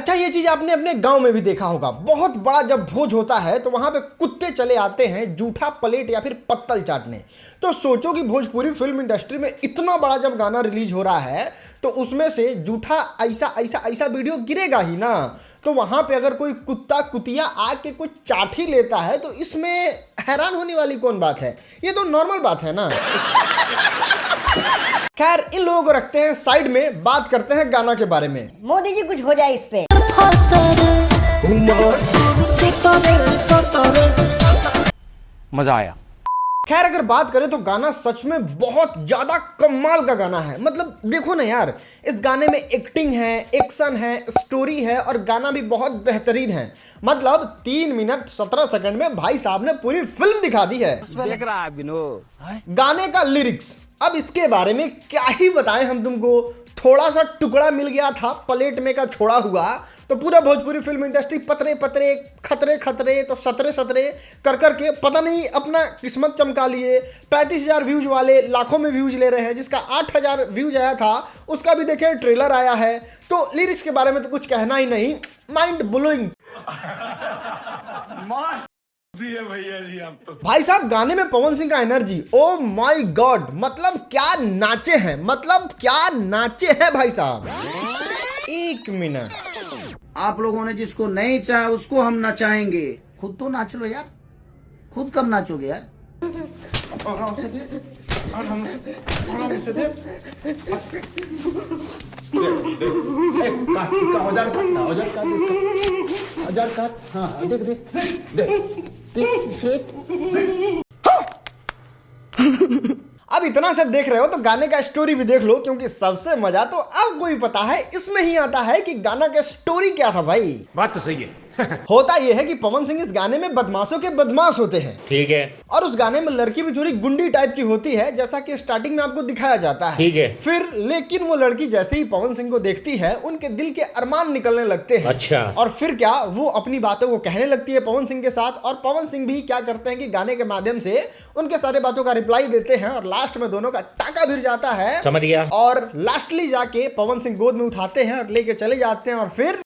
अच्छा, ये चीज आपने अपने गांव में भी देखा होगा। बहुत बड़ा जब भोज होता है तो वहां पे कुत्ते चले आते हैं जूठा प्लेट या फिर पत्तल चाटने। तो सोचो कि भोजपुरी फिल्म इंडस्ट्री में इतना बड़ा जब गाना रिलीज हो रहा है तो उसमें से जूठा ऐसा ऐसा ऐसा वीडियो गिरेगा ही ना। तो वहां पे अगर कोई कुत्ता कुतिया आके कुछ चाट ही लेता है तो इसमें हैरान होने वाली कौन बात है, ये तो नॉर्मल बात है ना। खैर, इन लोगों को रखते हैं साइड में, बात करते हैं गाना के बारे में। मोदी जी कुछ हो जाए इस पे। मजा आया। खैर, अगर बात करें तो गाना सच में बहुत ज्यादा कमाल का गाना है। मतलब देखो ना यार, इस गाने में एक्टिंग है, एक्शन है, स्टोरी है और गाना भी बहुत बेहतरीन है। मतलब 3 मिनट 17 सेकंड में भाई साहब ने पूरी फिल्म दिखा दी है। देख रहा है विनोद। गाने का लिरिक्स, अब इसके बारे में क्या ही बताएं हम तुमको। थोड़ा सा टुकड़ा मिल गया था प्लेट में का छोड़ा हुआ तो पूरा भोजपुरी फिल्म इंडस्ट्री पतरे पतरे खतरे खतरे तो सतरे सतरे कर करके पता नहीं अपना किस्मत चमका लिए। 35,000 व्यूज वाले लाखों में व्यूज ले रहे हैं, जिसका 8,000 व्यूज आया था उसका भी देखें ट्रेलर आया है। तो लिरिक्स के बारे में तो कुछ कहना ही नहीं, माइंड ब्लोइंग। भैया जी आप तो भाई साहब, गाने में पवन सिंह का एनर्जी, ओ माय गॉड, मतलब क्या नाचे हैं, मतलब क्या नाचे हैं भाई साहब। 1 मिनट, आप लोगों ने जिसको नहीं चाहा उसको हम नचाएंगे। खुद तो नाच लो यार, खुद कब नाचोगे यार। औजार काट, हाँ देख देख देख। अब इतना सब देख रहे हो तो गाने का स्टोरी भी देख लो, क्योंकि सबसे मजा तो आपको भी पता है इसमें ही आता है कि गाना का स्टोरी क्या था भाई। बात तो सही है। होता यह है कि पवन सिंह इस गाने में बदमाशों के बदमाश होते हैं, ठीक है। और उस गाने में लड़की भी थोड़ी गुंडी टाइप की होती है, जैसा कि स्टार्टिंग में आपको दिखाया जाता है, ठीक है। फिर लेकिन वो लड़की जैसे ही पवन सिंह को देखती है उनके दिल के अरमान निकलने लगते हैं। अच्छा। और फिर क्या, वो अपनी बातों को कहने लगती है पवन सिंह के साथ, और पवन सिंह भी क्या करते हैं कि गाने के माध्यम से उनके सारे बातों का रिप्लाई देते हैं, और लास्ट में दोनों का टाका भिड़ जाता है। समझ गया। और लास्टली जाके पवन सिंह गोद में उठाते हैं और लेके चले जाते हैं, और फिर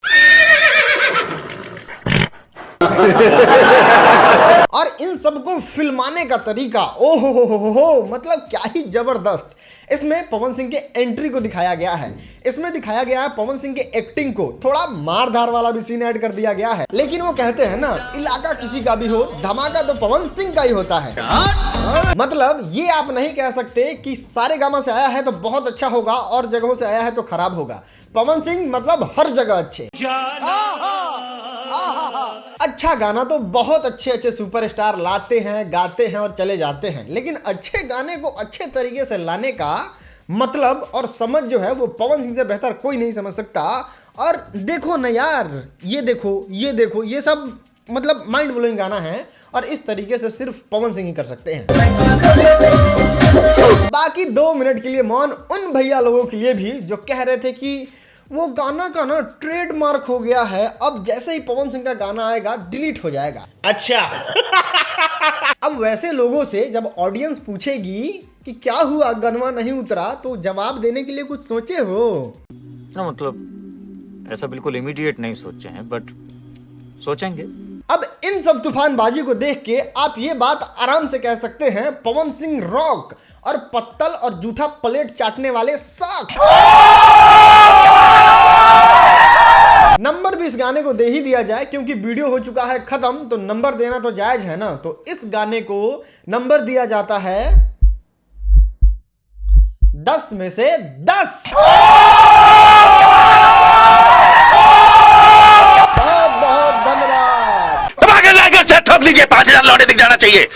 और इन सबको फिल्माने का तरीका, ओ हो, मतलब क्या ही जबरदस्त। इसमें पवन सिंह के एंट्री को दिखाया गया है, इसमें दिखाया गया है पवन सिंह के एक्टिंग को, थोड़ा मारधार वाला भी सीन ऐड कर दिया गया है। लेकिन वो कहते हैं ना, इलाका किसी का भी हो, धमाका तो पवन सिंह का ही होता है। मतलब ये आप नहीं कह सकते कि सारे गामा से आया है तो बहुत अच्छा होगा और जगहों से आया है तो खराब होगा। पवन सिंह मतलब हर जगह अच्छे। अच्छा गाना तो बहुत अच्छे अच्छे सुपरस्टार लाते हैं, गाते हैं और चले जाते हैं, लेकिन अच्छे गाने को अच्छे तरीके से लाने का मतलब और समझ जो है वो पवन सिंह से बेहतर कोई नहीं समझ सकता। और देखो ना यार, ये देखो, ये सब मतलब माइंड ब्लोइंग गाना है, और इस तरीके से सिर्फ पवन सिंह ही कर सकते हैं। बाकी 2 मिनट के लिए मौन उन भैया लोगों के लिए भी जो कह रहे थे कि वो गाना का ना ट्रेडमार्क हो गया है, अब जैसे ही पवन सिंह का गाना आएगा डिलीट हो जाएगा। अच्छा। अब वैसे लोगों से जब ऑडियंस पूछेगी कि क्या हुआ गनवा नहीं उतरा, तो जवाब देने के लिए कुछ सोचे हो ना? मतलब ऐसा बिल्कुल इमीडिएट नहीं सोचे हैं, बट सोचेंगे। अब इन सब तूफानबाजी को देख के आप ये बात आराम से कह सकते हैं, पवन सिंह रॉक और पत्तल और जूठा प्लेट चाटने वाले साक। नंबर भी इस गाने को दे ही दिया जाए, क्योंकि वीडियो हो चुका है खत्म, तो नंबर देना तो जायज है ना। तो इस गाने को नंबर दिया जाता है 10 में से 10। बहुत बहुत धन्यवाद। ठोक लीजिए, 5,000 लौटे दिख जाना चाहिए।